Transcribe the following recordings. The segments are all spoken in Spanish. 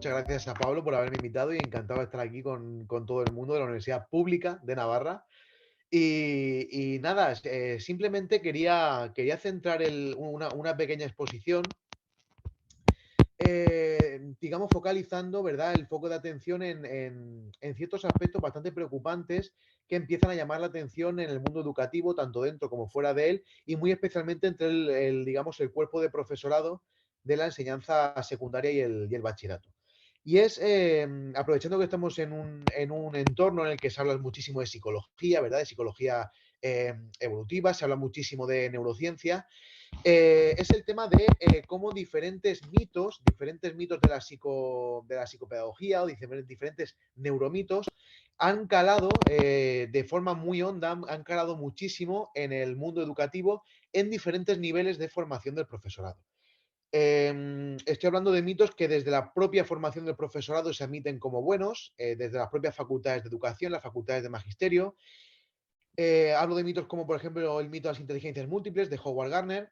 muchas gracias a Pablo por haberme invitado y encantado de estar aquí con todo el mundo de la Universidad Pública de Navarra. Y nada, simplemente quería centrar una pequeña exposición, digamos, focalizando, ¿verdad?, el foco de atención en ciertos aspectos bastante preocupantes que empiezan a llamar la atención en el mundo educativo, tanto dentro como fuera de él, y muy especialmente entre digamos, el cuerpo de profesorado de la enseñanza secundaria y el bachillerato. Y es, aprovechando que estamos en un entorno en el que se habla muchísimo de psicología, ¿verdad? De psicología evolutiva, se habla muchísimo de neurociencia, es el tema de cómo diferentes mitos de la psicopedagogía o diferentes neuromitos han calado de forma muy honda, han calado muchísimo en el mundo educativo en diferentes niveles de formación del profesorado. Estoy hablando de mitos que desde la propia formación del profesorado se admiten como buenos, desde las propias facultades de educación, las facultades de magisterio. Hablo de mitos como, por ejemplo, el mito de las inteligencias múltiples de Howard Gardner.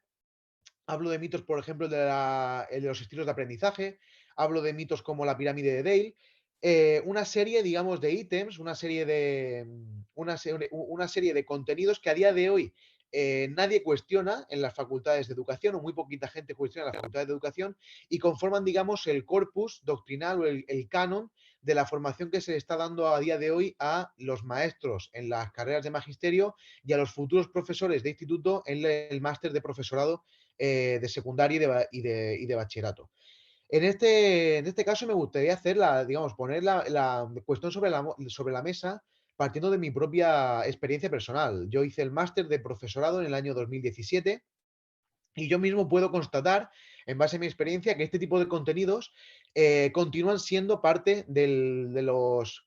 Hablo de mitos, por ejemplo, el de los estilos de aprendizaje. Hablo de mitos como la pirámide de Dale. Una serie, digamos, de ítems, una serie de contenidos que a día de hoy nadie cuestiona en las facultades de educación, o muy poquita gente cuestiona en las facultades de educación, y conforman, digamos, el corpus doctrinal o el canon de la formación que se le está dando a día de hoy a los maestros en las carreras de magisterio y a los futuros profesores de instituto en el máster de profesorado de secundaria y de bachillerato. En este caso me gustaría digamos, poner la cuestión sobre la mesa partiendo de mi propia experiencia personal. Yo hice el máster de profesorado en el año 2017 y yo mismo puedo constatar, en base a mi experiencia, que este tipo de contenidos continúan siendo parte de los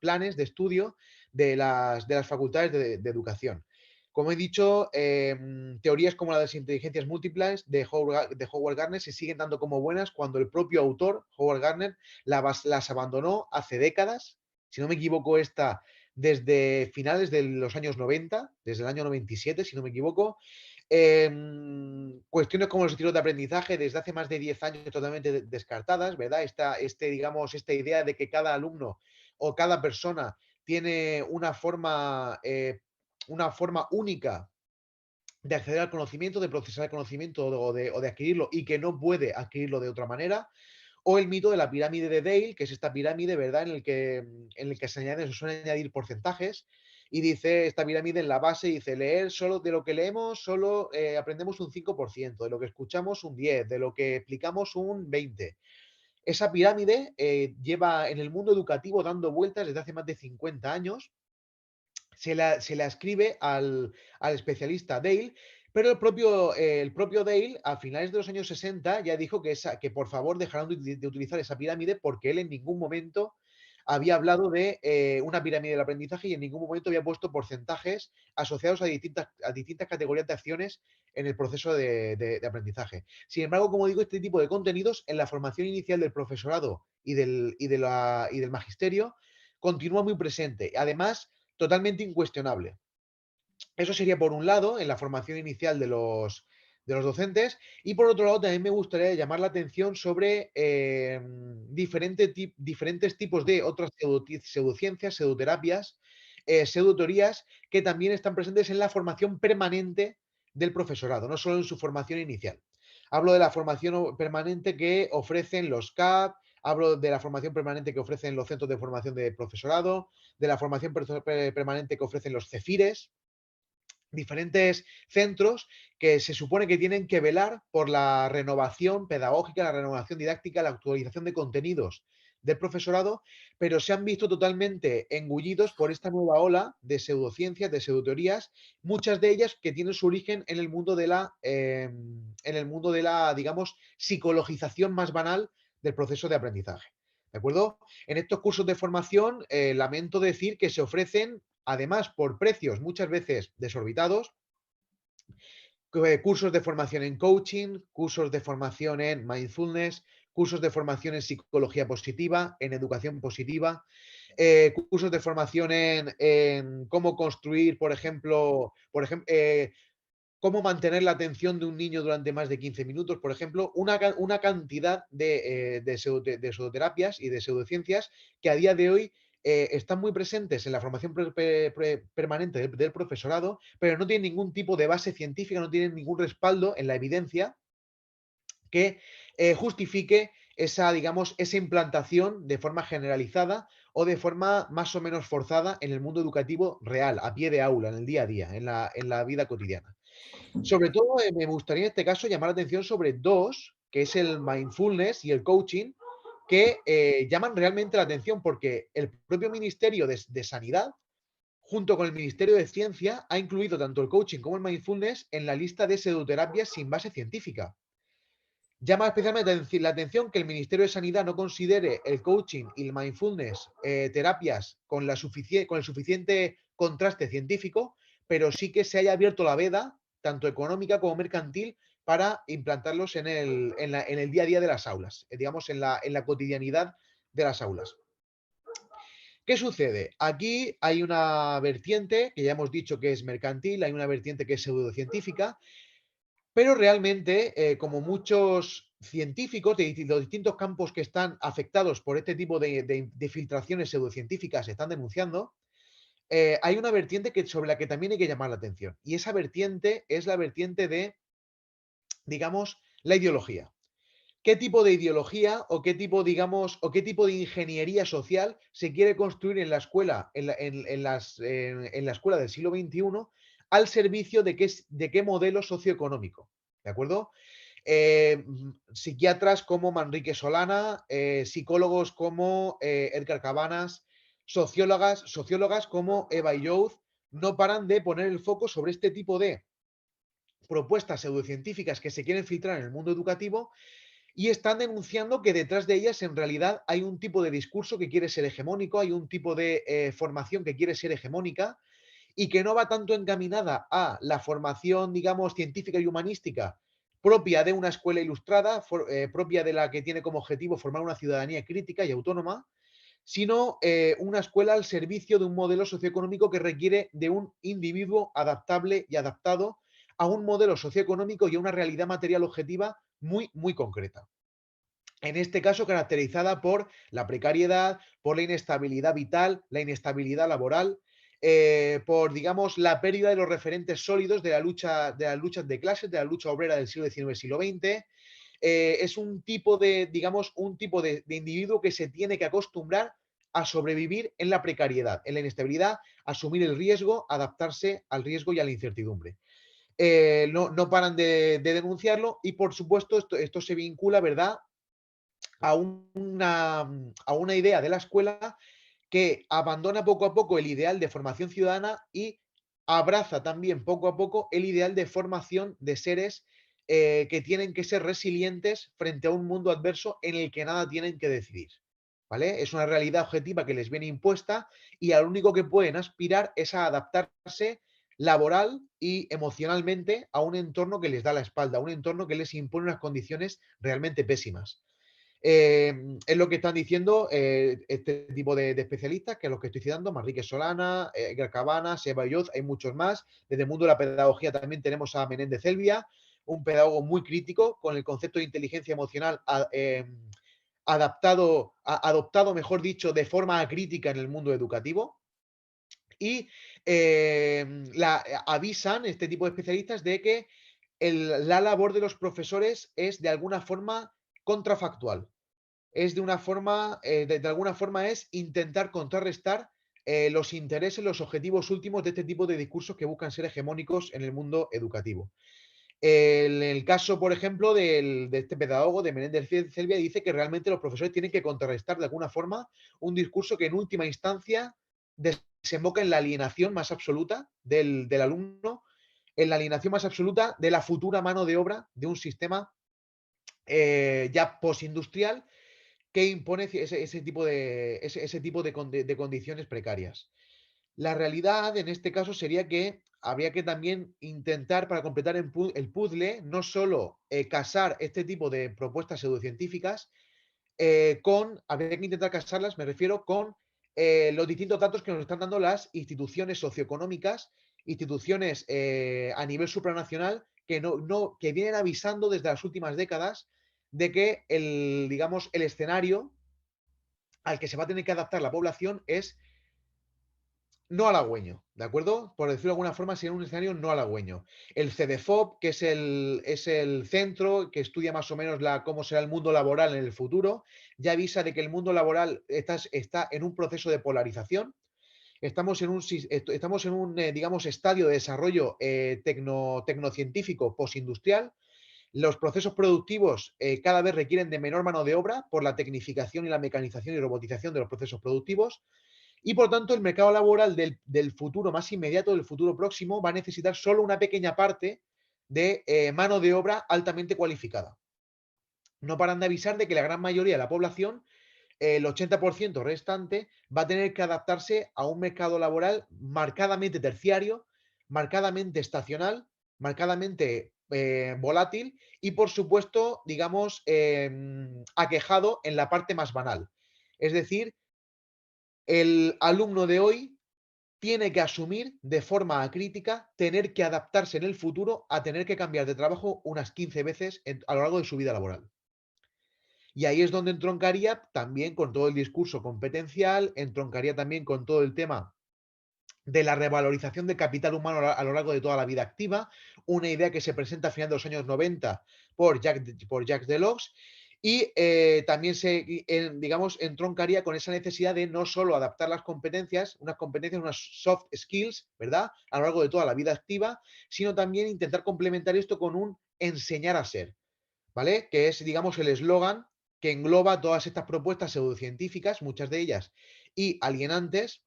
planes de estudio de las facultades de educación. Como he dicho, teorías como la de las inteligencias múltiples de Howard Gardner se siguen dando como buenas cuando el propio autor, Howard Gardner, las abandonó hace décadas. Si no me equivoco, desde finales de los años 90, desde el año 97, si no me equivoco. Cuestiones como los estilos de aprendizaje desde hace más de 10 años totalmente descartadas, ¿verdad? Digamos, esta idea de que cada alumno o cada persona tiene una forma única de acceder al conocimiento, de procesar el conocimiento o de adquirirlo y que no puede adquirirlo de otra manera. O el mito de la pirámide de Dale, que es esta pirámide, ¿verdad? En el que se suelen añadir porcentajes y dice esta pirámide en la base, dice leer solo de lo que leemos, solo aprendemos un 5%, de lo que escuchamos un 10%, de lo que explicamos un 20%. Esa pirámide lleva en el mundo educativo dando vueltas desde hace más de 50 años. Se la escribe al especialista Dale, pero el propio Dale, a finales de los años 60, ya dijo que por favor dejaran de utilizar esa pirámide porque él en ningún momento había hablado de una pirámide del aprendizaje y en ningún momento había puesto porcentajes asociados a distintas categorías de acciones en el proceso de aprendizaje. Sin embargo, como digo, este tipo de contenidos en la formación inicial del profesorado y del magisterio continúa muy presente. Además, totalmente incuestionable. Eso sería por un lado, en la formación inicial de los docentes, y por otro lado también me gustaría llamar la atención sobre diferentes tipos de otras pseudociencias, pseudoterapias, pseudoteorías que también están presentes en la formación permanente del profesorado, no solo en su formación inicial. Hablo de la formación permanente que ofrecen los CAP, hablo de la formación permanente que ofrecen los centros de formación de profesorado, de la formación permanente que ofrecen los CEFIRES, diferentes centros que se supone que tienen que velar por la renovación pedagógica, la renovación didáctica, la actualización de contenidos del profesorado, pero se han visto totalmente engullidos por esta nueva ola de pseudociencias, de pseudoteorías, muchas de ellas que tienen su origen en el mundo de la, digamos, psicologización más banal del proceso de aprendizaje. ¿De acuerdo? En estos cursos de formación, lamento decir que se ofrecen, además, por precios muchas veces desorbitados, cursos de formación en coaching, cursos de formación en mindfulness, cursos de formación en psicología positiva, en educación positiva, cursos de formación en cómo construir, por ejemplo, cómo mantener la atención de un niño durante más de 15 minutos, por ejemplo, una cantidad de pseudoterapias y de pseudociencias que a día de hoy están muy presentes en la formación permanente del profesorado, pero no tienen ningún tipo de base científica, no tienen ningún respaldo en la evidencia que justifique esa, digamos, esa implantación de forma generalizada o de forma más o menos forzada en el mundo educativo real, a pie de aula, en el día a día, en la vida cotidiana. Sobre todo, me gustaría en este caso llamar la atención sobre dos, que es el mindfulness y el coaching, que llaman realmente la atención porque el propio Ministerio de Sanidad, junto con el Ministerio de Ciencia, ha incluido tanto el coaching como el mindfulness en la lista de pseudoterapias sin base científica. Llama especialmente la atención que el Ministerio de Sanidad no considere el coaching y el mindfulness terapias con el suficiente contraste científico, pero sí que se haya abierto la veda, tanto económica como mercantil, para implantarlos en el día a día de las aulas, digamos, en la cotidianidad de las aulas. ¿Qué sucede? Aquí hay una vertiente que ya hemos dicho que es mercantil, hay una vertiente que es pseudocientífica, pero realmente, como muchos científicos de los distintos campos que están afectados por este tipo de filtraciones pseudocientíficas están denunciando, hay una vertiente sobre la que también hay que llamar la atención. Y esa vertiente es la vertiente de, digamos, la ideología. ¿Qué tipo de ideología o qué tipo, digamos, o qué tipo de ingeniería social se quiere construir en la escuela, en la escuela del siglo XXI al servicio de qué modelo socioeconómico? ¿De acuerdo? Psiquiatras como Manrique Solana, psicólogos como Edgar Cabanas, sociólogas como Eva Youth, no paran de poner el foco sobre este tipo de propuestas pseudocientíficas que se quieren filtrar en el mundo educativo y están denunciando que detrás de ellas en realidad hay un tipo de discurso que quiere ser hegemónico, hay un tipo de formación que quiere ser hegemónica y que no va tanto encaminada a la formación, digamos, científica y humanística propia de una escuela ilustrada, propia de la que tiene como objetivo formar una ciudadanía crítica y autónoma, sino una escuela al servicio de un modelo socioeconómico que requiere de un individuo adaptable y adaptado a un modelo socioeconómico y a una realidad material objetiva muy, muy concreta. En este caso, caracterizada por la precariedad, por la inestabilidad vital, la inestabilidad laboral, por, digamos, la pérdida de los referentes sólidos de las luchas de clases, de la lucha obrera del siglo XIX, siglo XX. Es un tipo de, digamos, un tipo de individuo que se tiene que acostumbrar a sobrevivir en la precariedad, en la inestabilidad, asumir el riesgo, adaptarse al riesgo y a la incertidumbre. No paran de denunciarlo y, por supuesto, esto se vincula, ¿verdad?, a una idea de la escuela que abandona poco a poco el ideal de formación ciudadana y abraza también poco a poco el ideal de formación de seres que tienen que ser resilientes frente a un mundo adverso en el que nada tienen que decidir. ¿Vale? Es una realidad objetiva que les viene impuesta y al único que pueden aspirar es a adaptarse laboral y emocionalmente a un entorno que les da la espalda, a un entorno que les impone unas condiciones realmente pésimas. Es lo que están diciendo este tipo de especialistas, que es lo que estoy citando, Manrique Solana, Edgar Cabanas, Eva Yoz, hay muchos más. Desde el mundo de la pedagogía también tenemos a Menéndez Elvia, un pedagogo muy crítico con el concepto de inteligencia emocional adoptado, mejor dicho, de forma crítica en el mundo educativo. Y avisan este tipo de especialistas de que la labor de los profesores es de alguna forma contrafactual, es de una forma, de alguna forma es intentar contrarrestar los intereses, los objetivos últimos de este tipo de discursos que buscan ser hegemónicos en el mundo educativo. En el caso, por ejemplo, de este pedagogo, de Menéndez Selvia, dice que realmente los profesores tienen que contrarrestar de alguna forma un discurso que en última instancia desemboca en la alienación más absoluta del alumno, en la alienación más absoluta de la futura mano de obra de un sistema ya postindustrial que impone ese tipo de condiciones precarias. La realidad en este caso sería que habría que también intentar, para completar el puzzle, no solo casar este tipo de propuestas pseudocientíficas habría que intentar casarlas, me refiero, con los distintos datos que nos están dando las instituciones socioeconómicas, instituciones a nivel supranacional que vienen avisando desde las últimas décadas de que digamos, el escenario al que se va a tener que adaptar la población es no halagüeño, ¿de acuerdo? Por decirlo de alguna forma, sería un escenario no halagüeño. El CEDEFOP, que es el centro que estudia más o menos cómo será el mundo laboral en el futuro, ya avisa de que el mundo laboral está en un proceso de polarización. Estamos en un digamos, estadio de desarrollo tecnocientífico postindustrial. Los procesos productivos cada vez requieren de menor mano de obra por la tecnificación y la mecanización y robotización de los procesos productivos. Y por tanto, el mercado laboral del futuro más inmediato, del futuro próximo, va a necesitar solo una pequeña parte de mano de obra altamente cualificada. No paran de avisar de que la gran mayoría de la población, el 80% restante, va a tener que adaptarse a un mercado laboral marcadamente terciario, marcadamente estacional, marcadamente volátil y, por supuesto, digamos, aquejado en la parte más banal. Es decir, el alumno de hoy tiene que asumir de forma acrítica tener que adaptarse en el futuro a tener que cambiar de trabajo unas 15 veces a lo largo de su vida laboral. Y ahí es donde entroncaría también con todo el discurso competencial, entroncaría también con todo el tema de la revalorización del capital humano a lo largo de toda la vida activa, una idea que se presenta a finales de los años 90 por Jacques Delors, y también digamos, entroncaría con esa necesidad de no solo adaptar las competencias, unas soft skills, ¿verdad?, a lo largo de toda la vida activa, sino también intentar complementar esto con un enseñar a ser, ¿vale? Que es, digamos, el eslogan que engloba todas estas propuestas pseudocientíficas, muchas de ellas, y alienantes,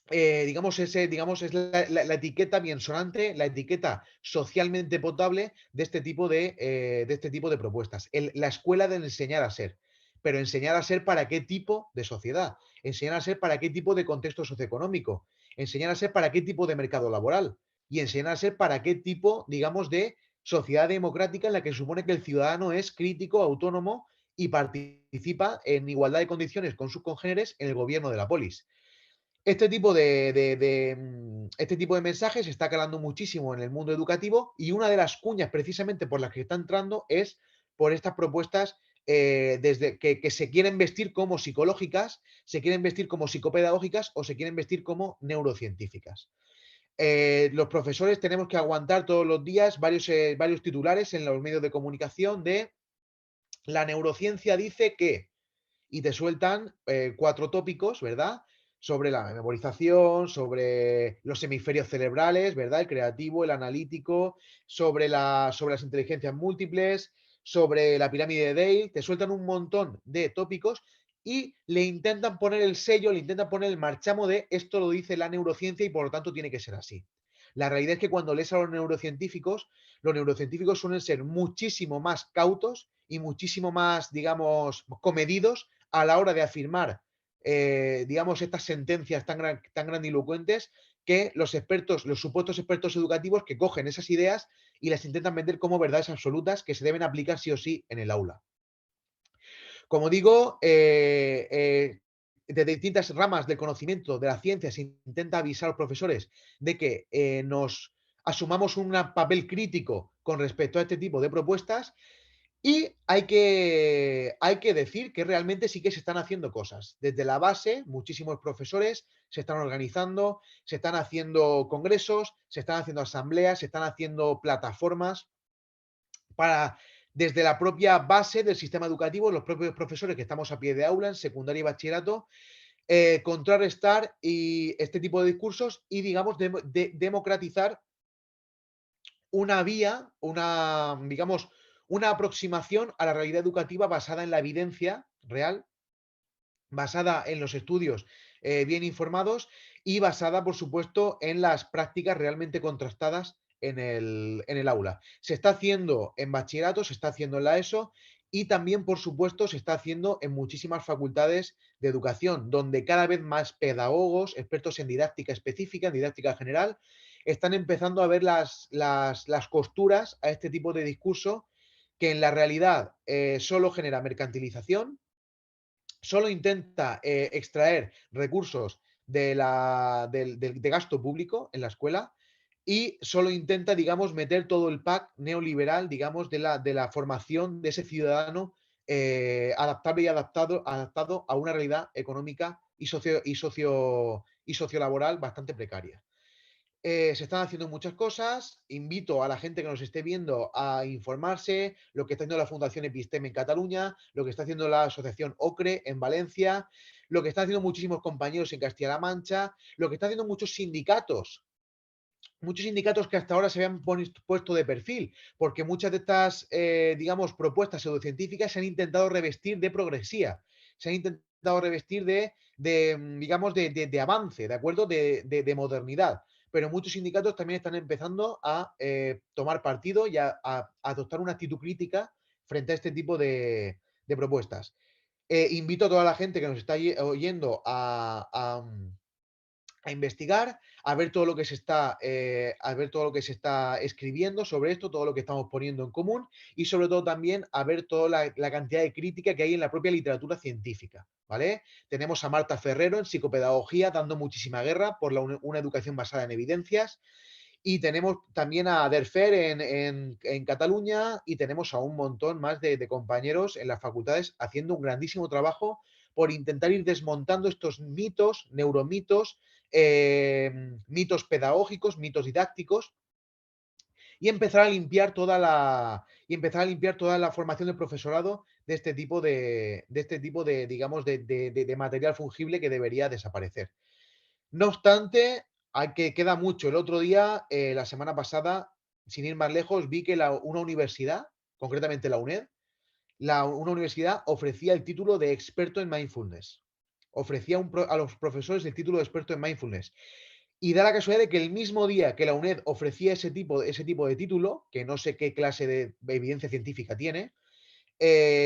digamos, es la etiqueta biensonante, la etiqueta socialmente potable de este tipo de propuestas. La escuela de enseñar a ser. Pero enseñar a ser para qué tipo de sociedad, enseñar a ser para qué tipo de contexto socioeconómico, enseñar a ser para qué tipo de mercado laboral y enseñar a ser para qué tipo, digamos, de sociedad democrática en la que se supone que el ciudadano es crítico, autónomo y participa en igualdad de condiciones con sus congéneres en el gobierno de la polis. Este tipo de mensajes está calando muchísimo en el mundo educativo y una de las cuñas precisamente por las que está entrando es por estas propuestas desde que se quieren vestir como psicológicas, se quieren vestir como psicopedagógicas o se quieren vestir como neurocientíficas. Los profesores tenemos que aguantar todos los días varios titulares en los medios de comunicación de la neurociencia dice que, y te sueltan 4 tópicos, ¿verdad? Sobre la memorización, sobre los hemisferios cerebrales, ¿verdad? El creativo, el analítico, sobre las inteligencias múltiples, sobre la pirámide de Dale, te sueltan un montón de tópicos y le intentan poner el sello, le intentan poner el marchamo de esto lo dice la neurociencia y por lo tanto tiene que ser así. La realidad es que cuando lees a los neurocientíficos suelen ser muchísimo más cautos y muchísimo más, digamos, comedidos a la hora de afirmar, digamos, estas sentencias tan grandilocuentes que los expertos, los supuestos expertos educativos que cogen esas ideas y las intentan vender como verdades absolutas que se deben aplicar sí o sí en el aula. Como digo, de distintas ramas del conocimiento de la ciencia se intenta avisar a los profesores de que nos asumamos un papel crítico con respecto a este tipo de propuestas y hay que decir que realmente sí que se están haciendo cosas. Desde la base, muchísimos profesores se están organizando, se están haciendo congresos, se están haciendo asambleas, se están haciendo plataformas para, desde la propia base del sistema educativo, los propios profesores que estamos a pie de aula en secundaria y bachillerato, contrarrestar este tipo de discursos y, digamos, democratizar una vía, digamos, una aproximación a la realidad educativa basada en la evidencia real, basada en los estudios bien informados y basada, por supuesto, en las prácticas realmente contrastadas en el aula. Se está haciendo en bachillerato, se está haciendo en la ESO y también, por supuesto, se está haciendo en muchísimas facultades de educación, donde cada vez más pedagogos, expertos en didáctica específica, en didáctica general, están empezando a ver las costuras a este tipo de discurso que en la realidad solo genera mercantilización, solo intenta extraer recursos de gasto público en la escuela y solo intenta, digamos, meter todo el pack neoliberal, digamos, de la formación de ese ciudadano adaptable y adaptado a una realidad económica y sociolaboral bastante precaria. Se están haciendo muchas cosas. Invito a la gente que nos esté viendo a informarse, lo que está haciendo la Fundación Episteme en Cataluña, lo que está haciendo la Asociación OCRE en Valencia, lo que están haciendo muchísimos compañeros en Castilla-La Mancha, lo que están haciendo muchos sindicatos que hasta ahora se habían puesto de perfil, porque muchas de estas, digamos, propuestas pseudocientíficas se han intentado revestir de progresía, se han intentado revestir digamos, de avance, ¿de acuerdo? De modernidad. Pero muchos sindicatos también están empezando a tomar partido y a adoptar una actitud crítica frente a este tipo de propuestas. Invito a toda la gente que nos está oyendo a investigar, a ver todo lo que se está, a ver todo lo que se está escribiendo sobre esto, todo lo que estamos poniendo en común y sobre todo también a ver toda la cantidad de crítica que hay en la propia literatura científica, ¿vale? Tenemos a Marta Ferrero en psicopedagogía dando muchísima guerra por una educación basada en evidencias y tenemos también a Derfer en Cataluña y tenemos a un montón más de compañeros en las facultades haciendo un grandísimo trabajo por intentar ir desmontando estos mitos, neuromitos, mitos pedagógicos, mitos didácticos y empezar a limpiar toda la formación del profesorado de este tipo de digamos, de material fungible que debería desaparecer. No obstante, queda mucho. El otro día, la semana pasada, sin ir más lejos, vi que una universidad, concretamente la UNED, una universidad ofrecía el título de experto en mindfulness. Ofrecía a los profesores el título de experto en mindfulness. Y da la casualidad de que el mismo día que la UNED ofrecía ese tipo de título, que no sé qué clase de evidencia científica tiene,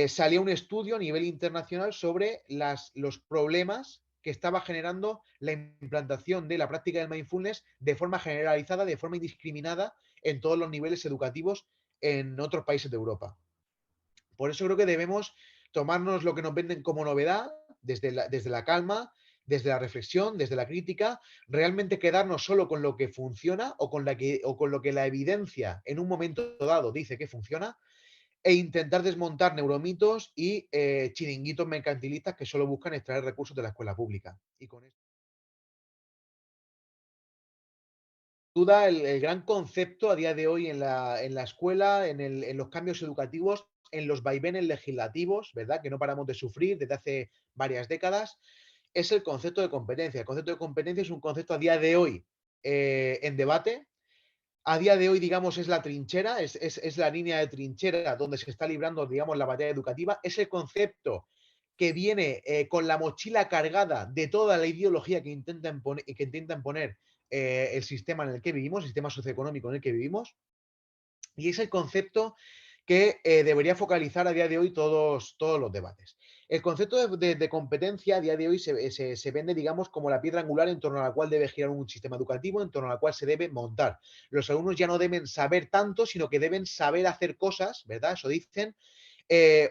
salía un estudio a nivel internacional sobre los problemas que estaba generando la implantación de la práctica del mindfulness de forma generalizada, de forma indiscriminada en todos los niveles educativos en otros países de Europa. Por eso creo que debemos tomarnos lo que nos venden como novedad desde la calma, desde la reflexión, desde la crítica, realmente quedarnos solo con lo que funciona o con lo que la evidencia en un momento dado dice que funciona e intentar desmontar neuromitos y chiringuitos mercantilistas que solo buscan extraer recursos de la escuela pública. Y con esto, sin duda, el gran concepto a día de hoy en la escuela, en los cambios educativos, en los vaivenes legislativos, ¿verdad? Que no paramos de sufrir desde hace varias décadas, es el concepto de competencia. El concepto de competencia es un concepto a día de hoy en debate. A día de hoy, digamos, es la trinchera, es la línea de trinchera donde se está librando, digamos, la batalla educativa. Es el concepto que viene con la mochila cargada de toda la ideología que intentan poner el sistema en el que vivimos, el sistema socioeconómico en el que vivimos. Y es el concepto que debería focalizar a día de hoy todos los debates. El concepto de competencia a día de hoy se vende, digamos, como la piedra angular en torno a la cual debe girar un sistema educativo, en torno a la cual se debe montar. Los alumnos ya no deben saber tanto, sino que deben saber hacer cosas, ¿verdad? Eso dicen,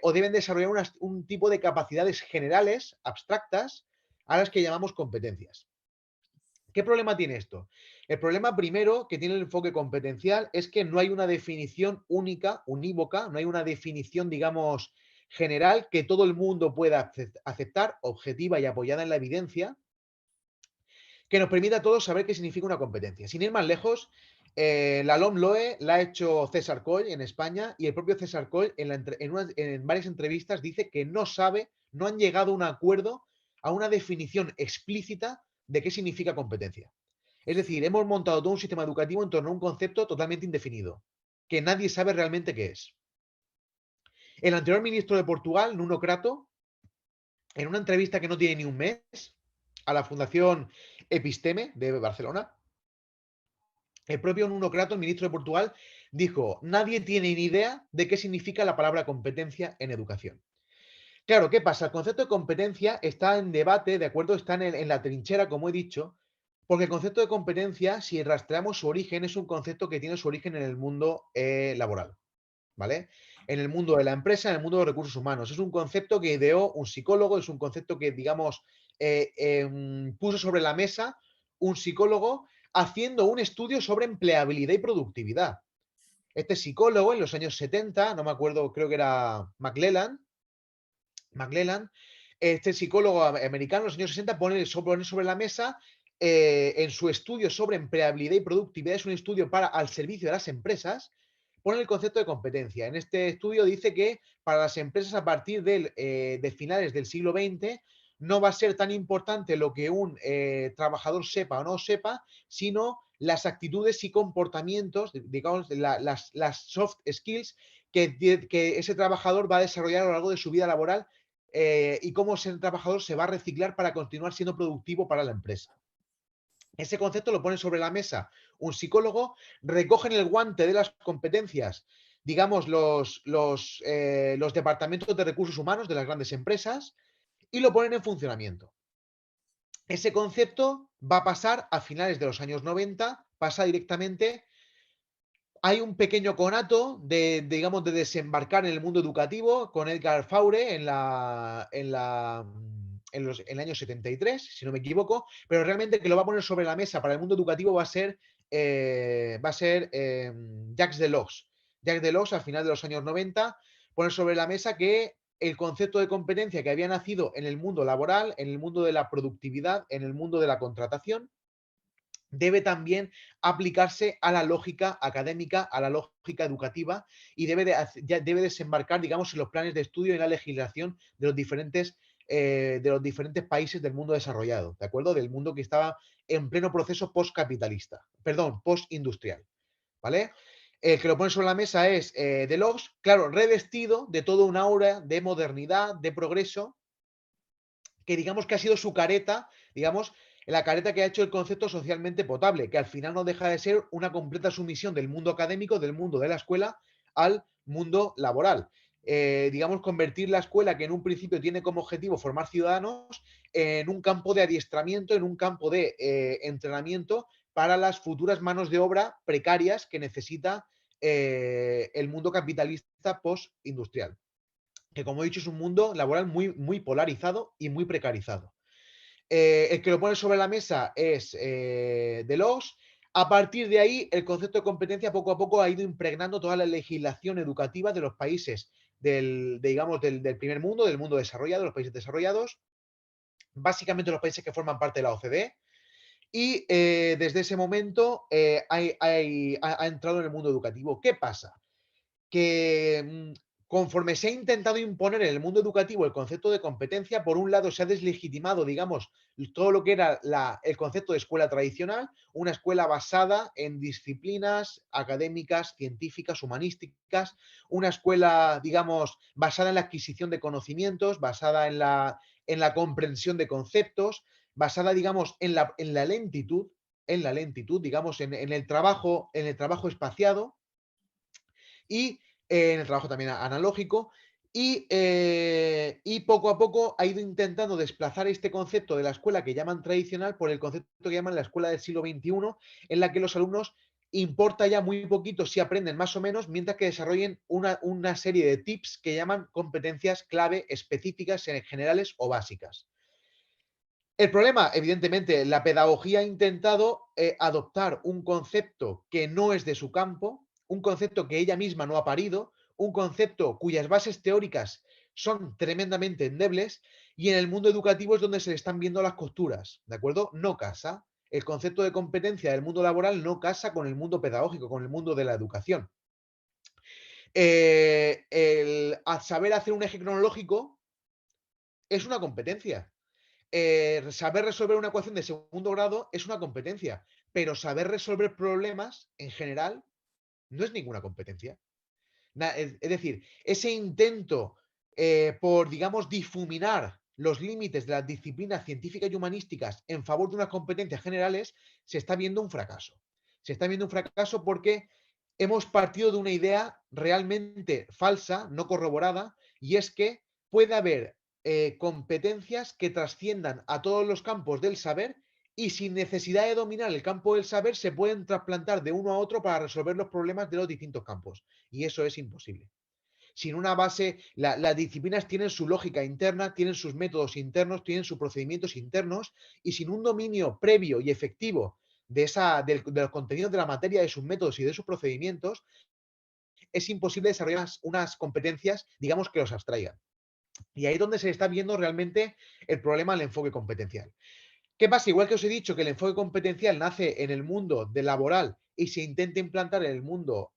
o deben desarrollar un tipo de capacidades generales, abstractas, a las que llamamos competencias. ¿Qué problema tiene esto? El problema primero que tiene el enfoque competencial es que no hay una definición única, unívoca, no hay una definición, digamos, general que todo el mundo pueda aceptar, objetiva y apoyada en la evidencia, que nos permita a todos saber qué significa una competencia. Sin ir más lejos, la LOMLOE la ha hecho César Coll en España y el propio César Coll en varias entrevistas dice que no sabe, no han llegado a un acuerdo, a una definición explícita de qué significa competencia. Es decir, hemos montado todo un sistema educativo en torno a un concepto totalmente indefinido, que nadie sabe realmente qué es. El anterior ministro de Portugal, Nuno Crato, en una entrevista que no tiene ni un mes, a la Fundación Episteme de Barcelona, el propio Nuno Crato, el ministro de Portugal, dijo, nadie tiene ni idea de qué significa la palabra competencia en educación. Claro, ¿qué pasa? El concepto de competencia está en debate, ¿de acuerdo? Está en la trinchera, como he dicho, porque el concepto de competencia, si rastreamos su origen, es un concepto que tiene su origen en el mundo laboral. ¿vale? En el mundo de la empresa, en el mundo de los recursos humanos. Es un concepto que ideó un psicólogo, es un concepto que, digamos, puso sobre la mesa un psicólogo haciendo un estudio sobre empleabilidad y productividad. Este psicólogo en los años 70, no me acuerdo, creo que era McClellan, este psicólogo americano en los años 60 pone sobre la mesa en su estudio sobre empleabilidad y productividad, es un estudio para al servicio de las empresas, pone el concepto de competencia. En este estudio dice que para las empresas a partir de finales del siglo XX no va a ser tan importante lo que un trabajador sepa o no sepa, sino las actitudes y comportamientos, digamos, las soft skills que ese trabajador va a desarrollar a lo largo de su vida laboral y cómo ese trabajador se va a reciclar para continuar siendo productivo para la empresa. Ese concepto lo pone sobre la mesa un psicólogo, recogen el guante de las competencias, digamos, los departamentos de recursos humanos de las grandes empresas y lo ponen en funcionamiento. Ese concepto va a pasar a finales de los años 90, pasa directamente. Hay un pequeño conato digamos, de desembarcar en el mundo educativo con Edgar Faure en el año 73, si no me equivoco, pero realmente que lo va a poner sobre la mesa para el mundo educativo va a ser Jacques Delors. Jacques Delors, al final de los años 90, pone sobre la mesa que el concepto de competencia que había nacido en el mundo laboral, en el mundo de la productividad, en el mundo de la contratación, debe también aplicarse a la lógica académica, a la lógica educativa y debe desembarcar, digamos, en los planes de estudio y en la legislación de los diferentes países del mundo desarrollado, ¿de acuerdo? Del mundo que estaba en pleno proceso postcapitalista, perdón, postindustrial, ¿vale? El que lo pone sobre la mesa es Delors, claro, revestido de toda una aura de modernidad, de progreso, que digamos que ha sido su careta, digamos, la careta que ha hecho el concepto socialmente potable, que al final no deja de ser una completa sumisión del mundo académico, del mundo de la escuela, al mundo laboral. Digamos, convertir la escuela, que en un principio tiene como objetivo formar ciudadanos, en un campo de adiestramiento, en un campo de entrenamiento para las futuras manos de obra precarias que necesita el mundo capitalista postindustrial, que como he dicho es un mundo laboral muy, muy polarizado y muy precarizado. El que lo pone sobre la mesa es Delors. A partir de ahí, el concepto de competencia poco a poco ha ido impregnando toda la legislación educativa de los países del primer mundo, del mundo desarrollado, de los países desarrollados, básicamente los países que forman parte de la OCDE, y desde ese momento ha entrado en el mundo educativo. ¿Qué pasa? Que conforme se ha intentado imponer en el mundo educativo el concepto de competencia, por un lado se ha deslegitimado, digamos, todo lo que era el concepto de escuela tradicional, una escuela basada en disciplinas académicas, científicas, humanísticas, una escuela, digamos, basada en la adquisición de conocimientos, basada en la comprensión de conceptos, basada, digamos, en la lentitud, digamos, en el trabajo espaciado y en el trabajo también analógico. Y poco a poco ha ido intentando desplazar este concepto de la escuela que llaman tradicional por el concepto que llaman la escuela del siglo XXI, en la que los alumnos importa ya muy poquito si aprenden más o menos, mientras que desarrollen una serie de tips que llaman competencias clave específicas, generales o básicas. El problema, evidentemente, la pedagogía ha intentado adoptar un concepto que no es de su campo, un concepto que ella misma no ha parido, un concepto cuyas bases teóricas son tremendamente endebles, y en el mundo educativo es donde se le están viendo las costuras, ¿de acuerdo? No casa. El concepto de competencia del mundo laboral no casa con el mundo pedagógico, con el mundo de la educación. Saber hacer un eje cronológico es una competencia. Saber resolver una ecuación de segundo grado es una competencia, pero saber resolver problemas en general no es ninguna competencia. Es decir, ese intento por, digamos, difuminar los límites de las disciplinas científicas y humanísticas en favor de unas competencias generales, se está viendo un fracaso. Se está viendo un fracaso porque hemos partido de una idea realmente falsa, no corroborada, y es que puede haber competencias que trasciendan a todos los campos del saber y sin necesidad de dominar el campo del saber se pueden trasplantar de uno a otro para resolver los problemas de los distintos campos. Y eso es imposible. Sin una base, las disciplinas tienen su lógica interna, tienen sus métodos internos, tienen sus procedimientos internos, y sin un dominio previo y efectivo de los contenidos de la materia, de sus métodos y de sus procedimientos, es imposible desarrollar unas competencias, digamos, que los abstraigan. Y ahí es donde se está viendo realmente el problema del enfoque competencial. ¿Qué pasa? Igual que os he dicho que el enfoque competencial nace en el mundo del laboral y se intenta implantar en el mundo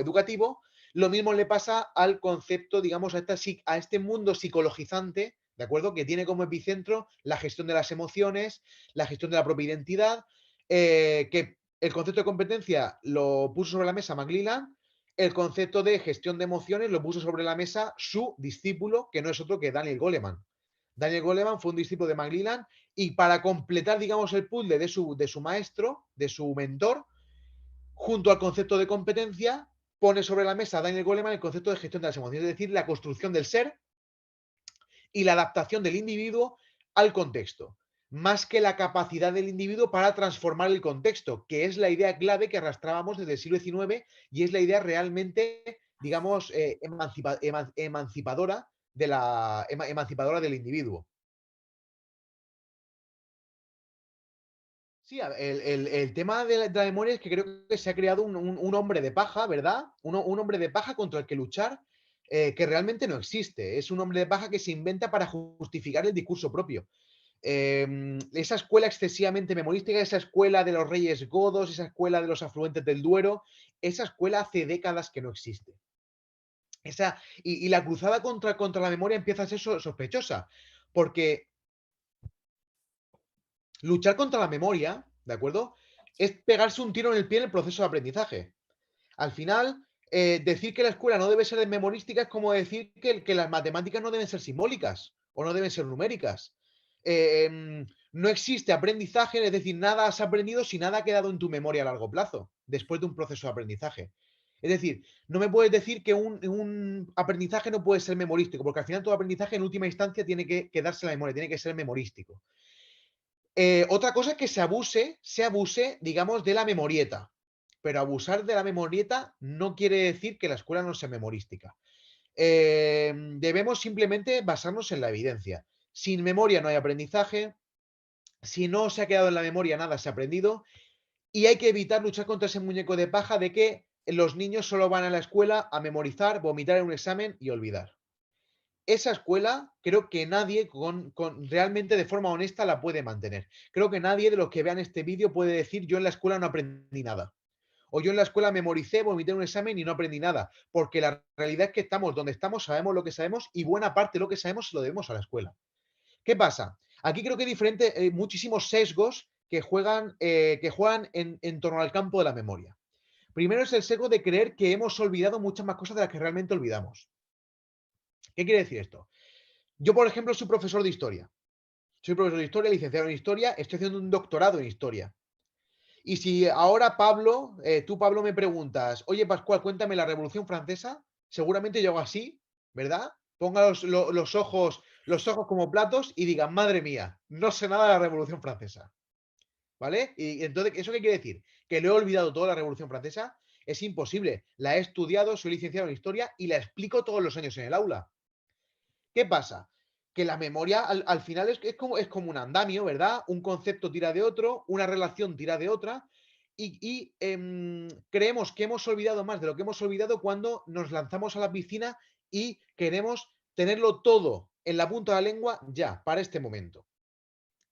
educativo, lo mismo le pasa al concepto, digamos, a este mundo psicologizante, ¿de acuerdo? Que tiene como epicentro la gestión de las emociones, la gestión de la propia identidad, que el concepto de competencia lo puso sobre la mesa McLelland, el concepto de gestión de emociones lo puso sobre la mesa su discípulo, que no es otro que Daniel Goleman. Daniel Goleman fue un discípulo de McLelland y para completar, digamos, el puzzle de su maestro, de su mentor, junto al concepto de competencia, pone sobre la mesa Daniel Goleman el concepto de gestión de las emociones, es decir, la construcción del ser y la adaptación del individuo al contexto, más que la capacidad del individuo para transformar el contexto, que es la idea clave que arrastrábamos desde el siglo XIX y es la idea realmente, digamos, emancipadora, emancipadora del individuo. Sí, el tema de la memoria es que creo que se ha creado un hombre de paja, ¿verdad? Un hombre de paja contra el que luchar, que realmente no existe. Es un hombre de paja que se inventa para justificar el discurso propio. Esa escuela excesivamente memorística, esa escuela de los reyes godos, esa escuela de los afluentes del Duero, esa escuela hace décadas que no existe. Y la cruzada contra la memoria empieza a ser sospechosa, porque luchar contra la memoria, ¿de acuerdo? Es pegarse un tiro en el pie en el proceso de aprendizaje. Al final, decir que la escuela no debe ser memorística es como decir que las matemáticas no deben ser simbólicas o no deben ser numéricas. No existe aprendizaje, es decir, nada has aprendido si nada ha quedado en tu memoria a largo plazo, después de un proceso de aprendizaje. Es decir, no me puedes decir que un aprendizaje no puede ser memorístico, porque al final todo aprendizaje en última instancia tiene que quedarse en la memoria, tiene que ser memorístico. Otra cosa es que se abuse, digamos, de la memorieta. Pero abusar de la memorieta no quiere decir que la escuela no sea memorística. Debemos simplemente basarnos en la evidencia. Sin memoria no hay aprendizaje. Si no se ha quedado en la memoria, nada se ha aprendido. Y hay que evitar luchar contra ese muñeco de paja de que los niños solo van a la escuela a memorizar, vomitar en un examen y olvidar. Esa escuela creo que nadie realmente de forma honesta la puede mantener. Creo que nadie de los que vean este vídeo puede decir yo en la escuela no aprendí nada. O yo en la escuela memoricé, vomité un examen y no aprendí nada. Porque la realidad es que estamos donde estamos, sabemos lo que sabemos y buena parte de lo que sabemos se lo debemos a la escuela. ¿Qué pasa? Aquí creo que hay muchísimos sesgos que juegan en torno al campo de la memoria. Primero es el sesgo de creer que hemos olvidado muchas más cosas de las que realmente olvidamos. ¿Qué quiere decir esto? Yo, por ejemplo, soy profesor de historia. Soy profesor de historia, licenciado en historia, estoy haciendo un doctorado en historia. Y si ahora Pablo, tú Pablo me preguntas, oye Pascual, cuéntame la Revolución Francesa, seguramente yo hago así, ¿verdad? Ponga los ojos como platos y diga, madre mía, no sé nada de la Revolución Francesa, ¿vale? Y entonces, ¿eso qué quiere decir? Que lo he olvidado toda la Revolución Francesa. Es imposible. La he estudiado, soy licenciado en historia y la explico todos los años en el aula. ¿Qué pasa? Que la memoria al final es como un andamio, ¿verdad? Un concepto tira de otro, una relación tira de otra, y creemos que hemos olvidado más de lo que hemos olvidado cuando nos lanzamos a la piscina y queremos tenerlo todo en la punta de la lengua ya, para este momento.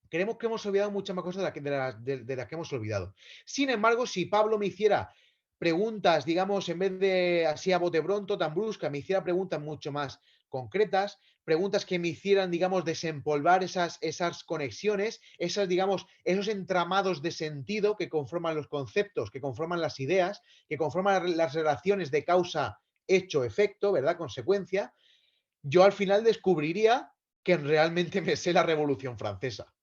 Creemos que hemos olvidado muchas más cosas de las que hemos olvidado. Sin embargo, si Pablo me hiciera preguntas, digamos, en vez de así a bote pronto, tan brusca, me hiciera preguntas mucho más concretas, preguntas que me hicieran, digamos, desempolvar esas conexiones, digamos, esos entramados de sentido que conforman los conceptos, que conforman las ideas, que conforman las relaciones de causa, hecho, efecto, ¿verdad? Consecuencia, yo al final descubriría que realmente me sé la Revolución Francesa,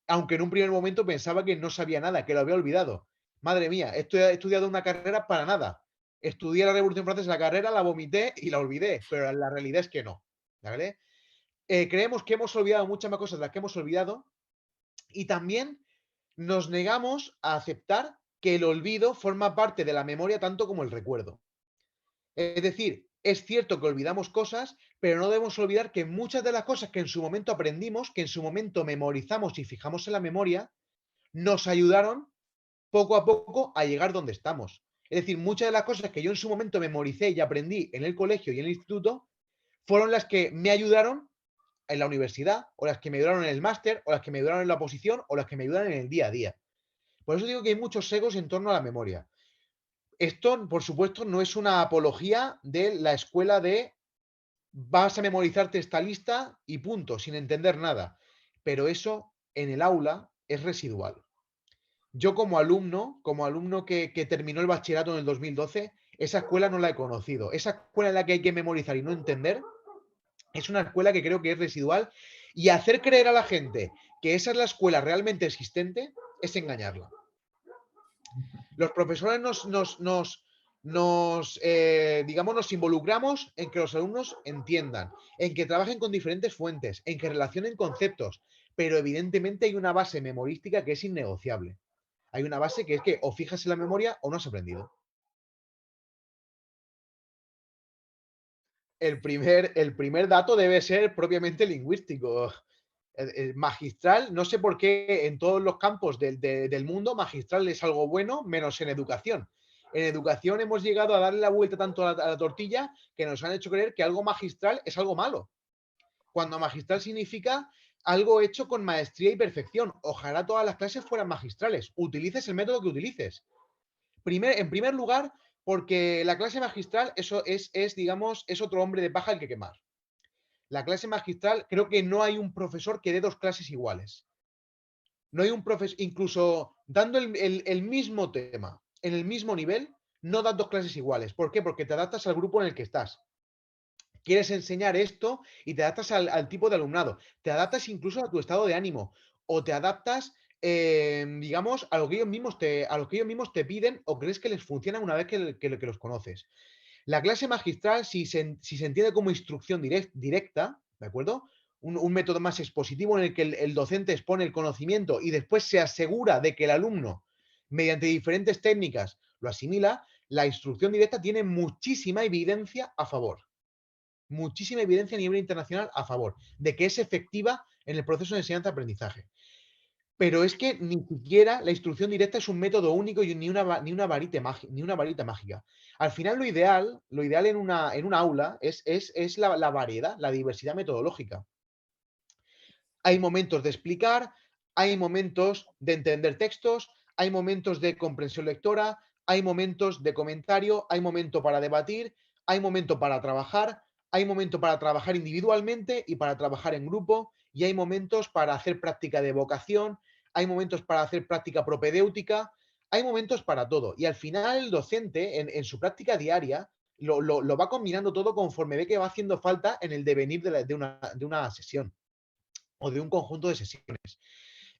aunque en un primer momento pensaba que no sabía nada, que lo había olvidado. Madre mía, he estudiado una carrera para nada. Estudié la Revolución Francesa, la carrera, la vomité y la olvidé, pero la realidad es que no. ¿Vale? Creemos que hemos olvidado muchas más cosas de las que hemos olvidado Y también nos negamos a aceptar que el olvido forma parte de la memoria tanto como el recuerdo. Es decir, es cierto que olvidamos cosas, pero no debemos olvidar que muchas de las cosas que en su momento aprendimos, que en su momento memorizamos y fijamos en la memoria, nos ayudaron poco a poco a llegar donde estamos. Es decir, muchas de las cosas que yo en su momento memoricé y aprendí en el colegio y en el instituto fueron las que me ayudaron en la universidad, o las que me ayudaron en el máster, o las que me ayudaron en la oposición, o las que me ayudaron en el día a día. Por eso digo que hay muchos egos en torno a la memoria. Esto, por supuesto, no es una apología de la escuela de vas a memorizarte esta lista y punto, sin entender nada. Pero eso en el aula es residual. Yo como alumno que terminó el bachillerato en el 2012, esa escuela no la he conocido. Esa escuela en la que hay que memorizar y no entender, es una escuela que creo que es residual y hacer creer a la gente que esa es la escuela realmente existente es engañarla. Los profesores digamos, nos involucramos en que los alumnos entiendan, en que trabajen con diferentes fuentes, en que relacionen conceptos, pero evidentemente hay una base memorística que es innegociable. Hay una base que es que o fijas en la memoria o no has aprendido. El primer dato debe ser propiamente lingüístico. Magistral, no sé por qué en todos los campos del mundo, magistral es algo bueno, menos en educación. En educación hemos llegado a darle la vuelta tanto a la tortilla que nos han hecho creer que algo magistral es algo malo. Cuando magistral significa algo hecho con maestría y perfección. Ojalá todas las clases fueran magistrales. Utilices el método que utilices. En primer lugar, porque la clase magistral eso digamos, es otro hombre de paja el que quemar. La clase magistral, creo que no hay un profesor que dé dos clases iguales. No hay un profesor, incluso dando el mismo tema, en el mismo nivel, no das dos clases iguales. ¿Por qué? Porque te adaptas al grupo en el que estás. Quieres enseñar esto y te adaptas al tipo de alumnado. Te adaptas incluso a tu estado de ánimo o te adaptas, digamos, a lo que ellos mismos te piden o crees que les funciona una vez que los conoces. La clase magistral, si se entiende como instrucción directa, ¿de acuerdo? Un método más expositivo en el que el docente expone el conocimiento y después se asegura de que el alumno, mediante diferentes técnicas, lo asimila, la instrucción directa tiene muchísima evidencia a favor. Muchísima evidencia a nivel internacional a favor de que es efectiva en el proceso de enseñanza-aprendizaje. Pero es que ni siquiera la instrucción directa es un método único y ni una varita mágica. Al final, lo ideal en una aula es la variedad, la diversidad metodológica. Hay momentos de explicar, hay momentos de entender textos, hay momentos de comprensión lectora, hay momentos de comentario, hay momento para debatir, hay momento para trabajar, hay momento para trabajar individualmente y para trabajar en grupo, y hay momentos para hacer práctica de vocación, hay momentos para hacer práctica propedéutica, hay momentos para todo. Y al final el docente, en su práctica diaria, lo va combinando todo conforme ve que va haciendo falta en el devenir de una sesión o de un conjunto de sesiones.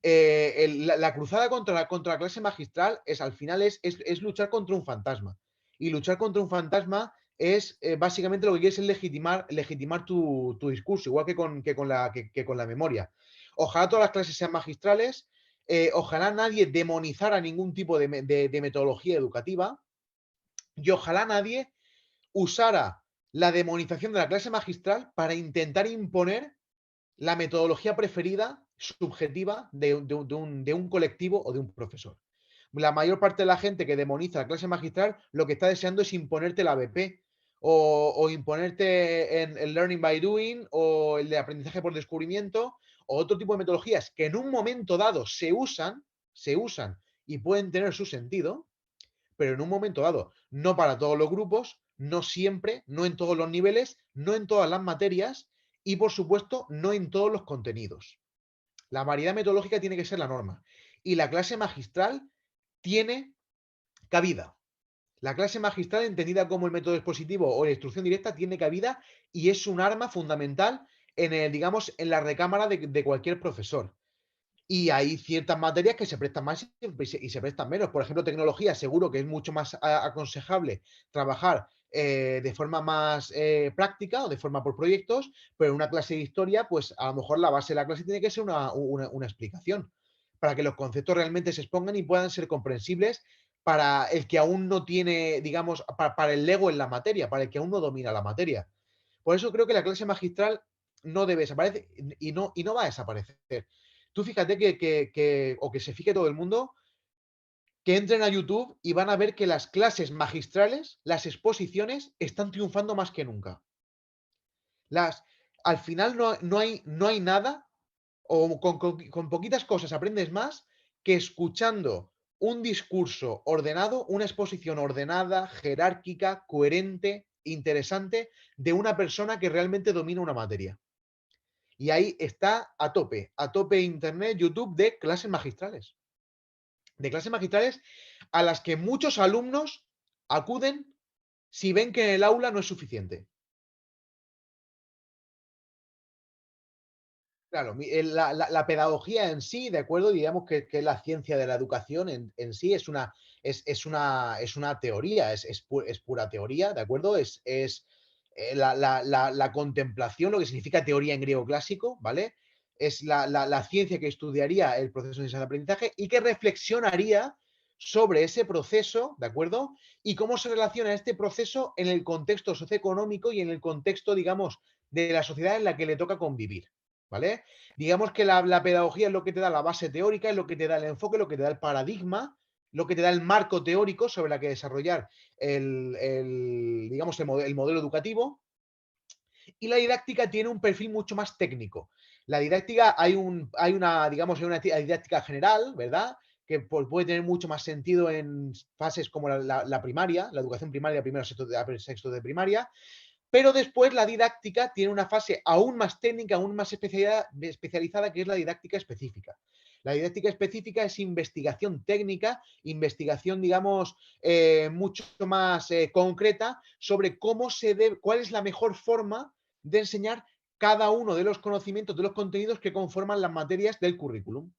La cruzada contra la clase magistral al final es luchar contra un fantasma. Y luchar contra un fantasma es básicamente lo que quieres es legitimar tu discurso, igual que con la memoria. Ojalá todas las clases sean magistrales, ojalá nadie demonizara ningún tipo de metodología educativa y ojalá nadie usara la demonización de la clase magistral para intentar imponer la metodología preferida subjetiva de un colectivo o de un profesor. La mayor parte de la gente que demoniza la clase magistral lo que está deseando es imponerte la BP o imponerte en el learning by doing o el de aprendizaje por descubrimiento o otro tipo de metodologías que en un momento dado se usan y pueden tener su sentido, pero en un momento dado, no para todos los grupos, no siempre, no en todos los niveles, no en todas las materias y, por supuesto, no en todos los contenidos. La variedad metodológica tiene que ser la norma. Y la clase magistral tiene cabida. La clase magistral, entendida como el método expositivo o la instrucción directa, tiene cabida y es un arma fundamental digamos, en la recámara de cualquier profesor. Y hay ciertas materias que se prestan más y se prestan menos. Por ejemplo, tecnología, seguro que es mucho más aconsejable trabajar de forma más práctica o de forma por proyectos, pero en una clase de historia, pues a lo mejor la base de la clase tiene que ser una explicación. para que los conceptos realmente se expongan y puedan ser comprensibles para el que aún no tiene, digamos, para el lego en la materia, para el que aún no domina la materia. Por eso creo que la clase magistral no debe desaparecer y no va a desaparecer. Tú fíjate o que se fije todo el mundo, que entren a YouTube y van a ver que las clases magistrales, las exposiciones, están triunfando más que nunca. Las, al final no hay nada, o con poquitas cosas aprendes más que escuchando un discurso ordenado, una exposición ordenada, jerárquica, coherente, interesante, de una persona que realmente domina una materia. Y ahí está a tope Internet, YouTube, de clases magistrales a las que muchos alumnos acuden si ven que en el aula no es suficiente. Claro, la pedagogía en sí, ¿de acuerdo? Digamos que la ciencia de la educación en sí es una teoría, es pura teoría, ¿de acuerdo? La contemplación, lo que significa teoría en griego clásico, ¿vale? Es la ciencia que estudiaría el proceso de enseñanza-aprendizaje y que reflexionaría sobre ese proceso, ¿de acuerdo? Y cómo se relaciona este proceso en el contexto socioeconómico y en el contexto, digamos, de la sociedad en la que le toca convivir. ¿Vale? Digamos que la pedagogía es lo que te da la base teórica, es lo que te da el enfoque, lo que te da el paradigma, lo que te da el marco teórico sobre la que desarrollar digamos, el modelo educativo, y la didáctica tiene un perfil mucho más técnico. La didáctica, digamos, hay una didáctica general, ¿verdad? Que puede tener mucho más sentido en fases como la primaria, la educación primaria, primero, sexto de primaria, pero después la didáctica tiene una fase aún más técnica, aún más especializada, que es la didáctica específica. La didáctica específica es investigación técnica, investigación, digamos, mucho más concreta sobre cuál es la mejor forma de enseñar cada uno de los conocimientos, de los contenidos que conforman las materias del currículum.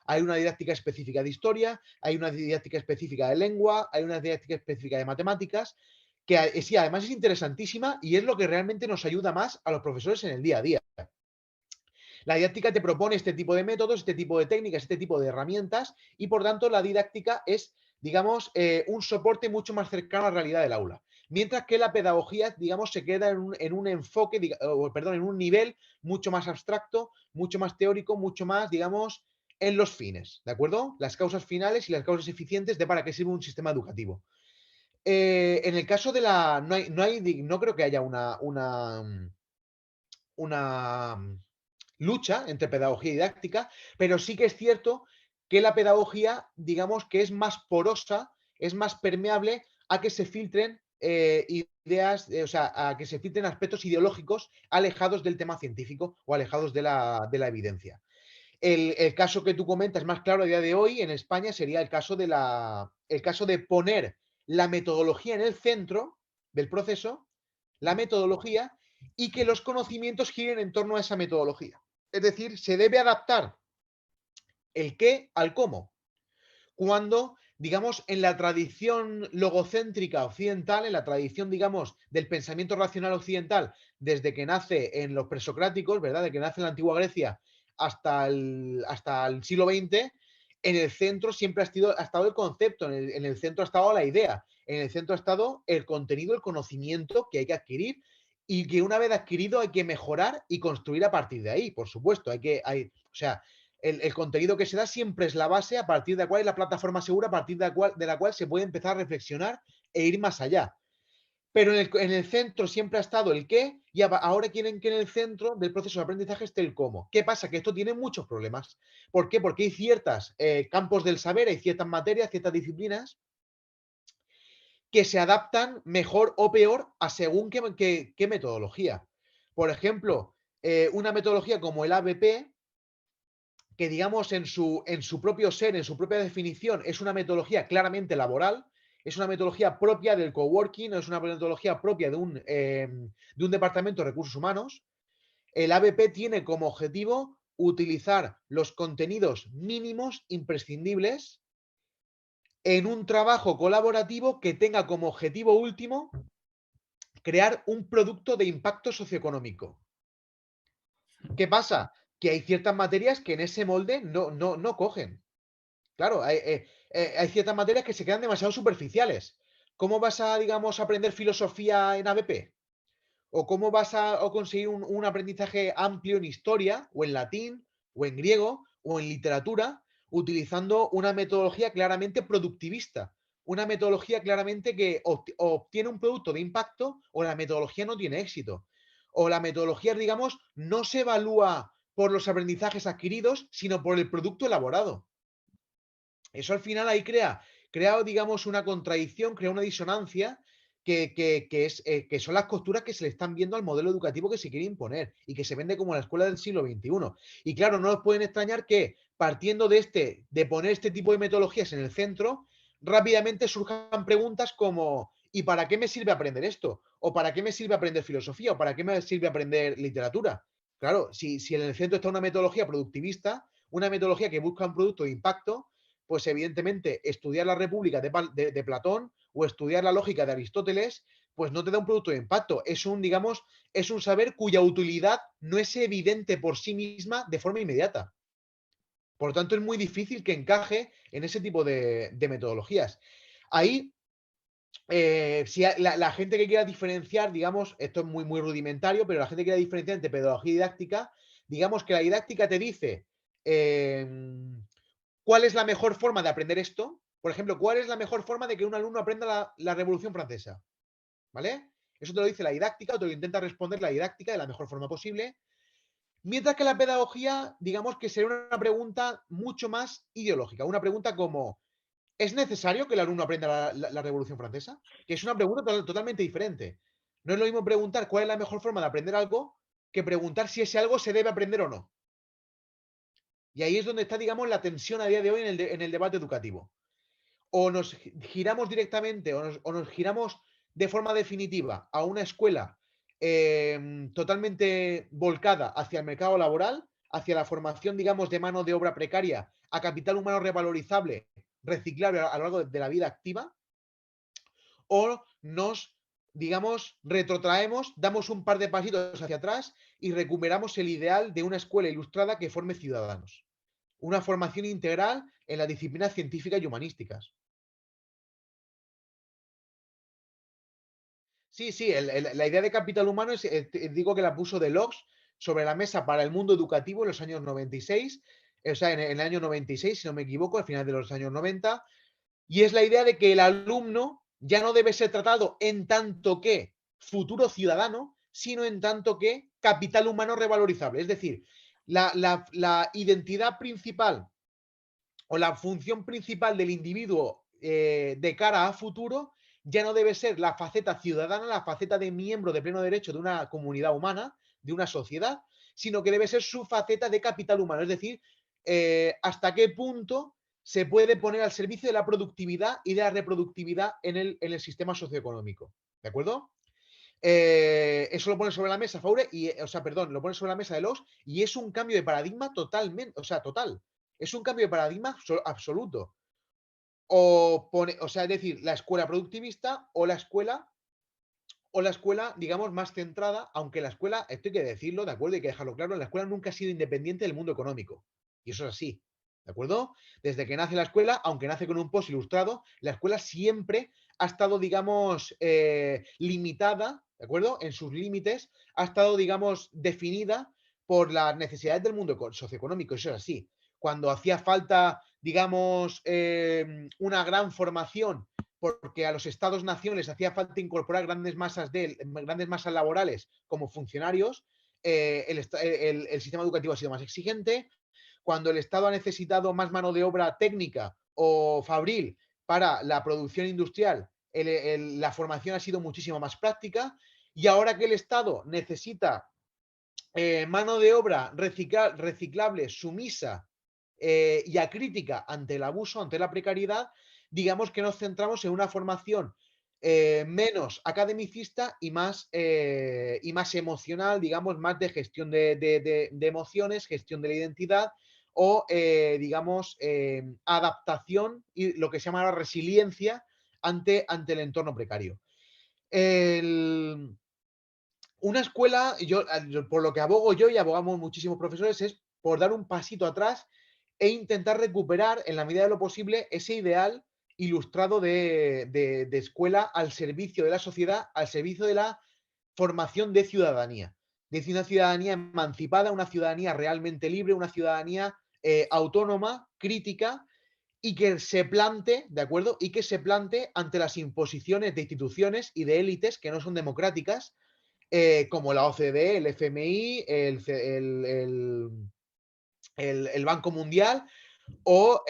Hay una didáctica específica de historia, hay una didáctica específica de lengua, hay una didáctica específica de matemáticas, que sí, además es interesantísima y es lo que realmente nos ayuda más a los profesores en el día a día. La didáctica te propone este tipo de métodos, este tipo de técnicas, este tipo de herramientas y por tanto la didáctica es, digamos, un soporte mucho más cercano a la realidad del aula. Mientras que la pedagogía, digamos, se queda en un enfoque, perdón, en un nivel mucho más abstracto, mucho más teórico, mucho más, digamos, en los fines, ¿de acuerdo? Las causas finales y las causas eficientes de para qué sirve un sistema educativo. En el caso de la. No creo que haya una lucha entre pedagogía y didáctica, pero sí que es cierto que la pedagogía, digamos que es más porosa, es más permeable a que se filtren ideas, o sea, a que se filtren aspectos ideológicos alejados del tema científico o alejados de la evidencia. El caso que tú comentas más claro a día de hoy en España sería el caso de poner la metodología en el centro del proceso, la metodología, y que los conocimientos giren en torno a esa metodología. Es decir, se debe adaptar el qué al cómo. Cuando, digamos, en la tradición logocéntrica occidental, en la tradición, digamos, del pensamiento racional occidental, desde que nace en los presocráticos, ¿verdad? De que nace en la antigua Grecia hasta el siglo XX, en el centro siempre ha estado el concepto, en el centro ha estado la idea, en el centro ha estado el contenido, el conocimiento que hay que adquirir y que una vez adquirido hay que mejorar y construir a partir de ahí, por supuesto. O sea, el contenido que se da siempre es la base a partir de la cual es la plataforma segura, a partir de la cual se puede empezar a reflexionar e ir más allá. Pero en el centro siempre ha estado el qué y ahora quieren que en el centro del proceso de aprendizaje esté el cómo. ¿Qué pasa? Que esto tiene muchos problemas. ¿Por qué? Porque hay ciertos campos del saber, hay ciertas materias, ciertas disciplinas que se adaptan mejor o peor a según qué metodología. Por ejemplo, una metodología como el ABP, que digamos en su propio ser, en su propia definición, es una metodología claramente laboral, es una metodología propia del coworking, es una metodología propia de un departamento de recursos humanos. El ABP tiene como objetivo utilizar los contenidos mínimos imprescindibles en un trabajo colaborativo que tenga como objetivo último crear un producto de impacto socioeconómico. ¿Qué pasa? Que hay ciertas materias que en ese molde no cogen. Claro, hay ciertas materias que se quedan demasiado superficiales. ¿Cómo vas a, digamos, aprender filosofía en ABP? ¿O cómo vas a conseguir un aprendizaje amplio en historia, o en latín, o en griego, o en literatura, utilizando una metodología claramente productivista? Una metodología claramente que obtiene un producto de impacto, o la metodología no tiene éxito. O la metodología, digamos, no se evalúa por los aprendizajes adquiridos, sino por el producto elaborado. Eso al final ahí crea, digamos, una contradicción, crea una disonancia que son las costuras que se le están viendo al modelo educativo que se quiere imponer y que se vende como la escuela del siglo XXI. Y claro, no os pueden extrañar que partiendo de poner este tipo de metodologías en el centro, rápidamente surjan preguntas como ¿y para qué me sirve aprender esto? ¿O para qué me sirve aprender filosofía? ¿O para qué me sirve aprender literatura? Claro, si en el centro está una metodología productivista, una metodología que busca un producto de impacto, pues evidentemente estudiar la República de Platón o estudiar la lógica de Aristóteles, pues no te da un producto de impacto. Es un, digamos, es un saber cuya utilidad no es evidente por sí misma de forma inmediata. Por lo tanto, es muy difícil que encaje en ese tipo de metodologías. Ahí, si la gente que quiera diferenciar, digamos, esto es muy, muy rudimentario, pero la gente que quiera diferenciar entre pedagogía y didáctica, digamos que la didáctica te dice eh, ¿cuál es la mejor forma de aprender esto? Por ejemplo, ¿cuál es la mejor forma de que un alumno aprenda la Revolución Francesa? ¿Vale? Eso te lo dice la didáctica, o te lo intenta responder la didáctica de la mejor forma posible. Mientras que la pedagogía, digamos que sería una pregunta mucho más ideológica. Una pregunta como, ¿es necesario que el alumno aprenda la Revolución Francesa? Que es una pregunta totalmente diferente. No es lo mismo preguntar cuál es la mejor forma de aprender algo que preguntar si ese algo se debe aprender o no. Y ahí es donde está, digamos, la tensión a día de hoy en el debate educativo. O nos giramos directamente o nos giramos de forma definitiva a una escuela totalmente volcada hacia el mercado laboral, hacia la formación, digamos, de mano de obra precaria, a capital humano revalorizable, reciclable a lo largo de la vida activa, o nos, digamos, retrotraemos, damos un par de pasitos hacia atrás y recuperamos el ideal de una escuela ilustrada que forme ciudadanos. Una formación integral en las disciplinas científicas y humanísticas. Sí, sí, la idea de capital humano digo que la puso Delox sobre la mesa para el mundo educativo en los años 96, o sea, en el año 96, si no me equivoco, al final de los años 90, y es la idea de que el alumno ya no debe ser tratado en tanto que futuro ciudadano, sino en tanto que capital humano revalorizable. Es decir, la identidad principal o la función principal del individuo de cara a futuro ya no debe ser la faceta ciudadana, la faceta de miembro de pleno derecho de una comunidad humana, de una sociedad, sino que debe ser su faceta de capital humano. Es decir, hasta qué punto se puede poner al servicio de la productividad y de la reproductividad en el sistema socioeconómico. ¿De acuerdo? Eso lo pone sobre la mesa Faure, o sea, perdón, lo pone sobre la mesa de los, y es un cambio de paradigma totalmente, o sea, total. Es un cambio de paradigma absoluto. O sea, es decir, la escuela productivista o la escuela, digamos, más centrada, aunque la escuela, esto hay que decirlo, ¿de acuerdo? Hay que dejarlo claro, la escuela nunca ha sido independiente del mundo económico. Y eso es así, ¿de acuerdo? Desde que nace la escuela, aunque nace con un post ilustrado, la escuela siempre ha estado, digamos, limitada, ¿de acuerdo? En sus límites, ha estado, digamos, definida por las necesidades del mundo socioeconómico. Eso es así. Cuando hacía falta, digamos, una gran formación porque a los estados-nación les hacía falta incorporar grandes masas laborales como funcionarios, el sistema educativo ha sido más exigente. Cuando el Estado ha necesitado más mano de obra técnica o fabril para la producción industrial, la formación ha sido muchísimo más práctica. Y ahora que el Estado necesita mano de obra reciclable, sumisa y acrítica ante el abuso, ante la precariedad, digamos que nos centramos en una formación menos academicista y más emocional, digamos, más de gestión de emociones, gestión de la identidad o, digamos, adaptación y lo que se llama la resiliencia ante el entorno precario. El, una escuela, por lo que abogo yo y abogamos muchísimos profesores, es por dar un pasito atrás e intentar recuperar, en la medida de lo posible, ese ideal ilustrado de escuela al servicio de la sociedad, al servicio de la formación de ciudadanía. De una ciudadanía emancipada, una ciudadanía realmente libre, una ciudadanía autónoma, crítica, y que se plante, ¿de acuerdo? Y que se plante ante las imposiciones de instituciones y de élites que no son democráticas, como la OCDE, el FMI, el Banco Mundial o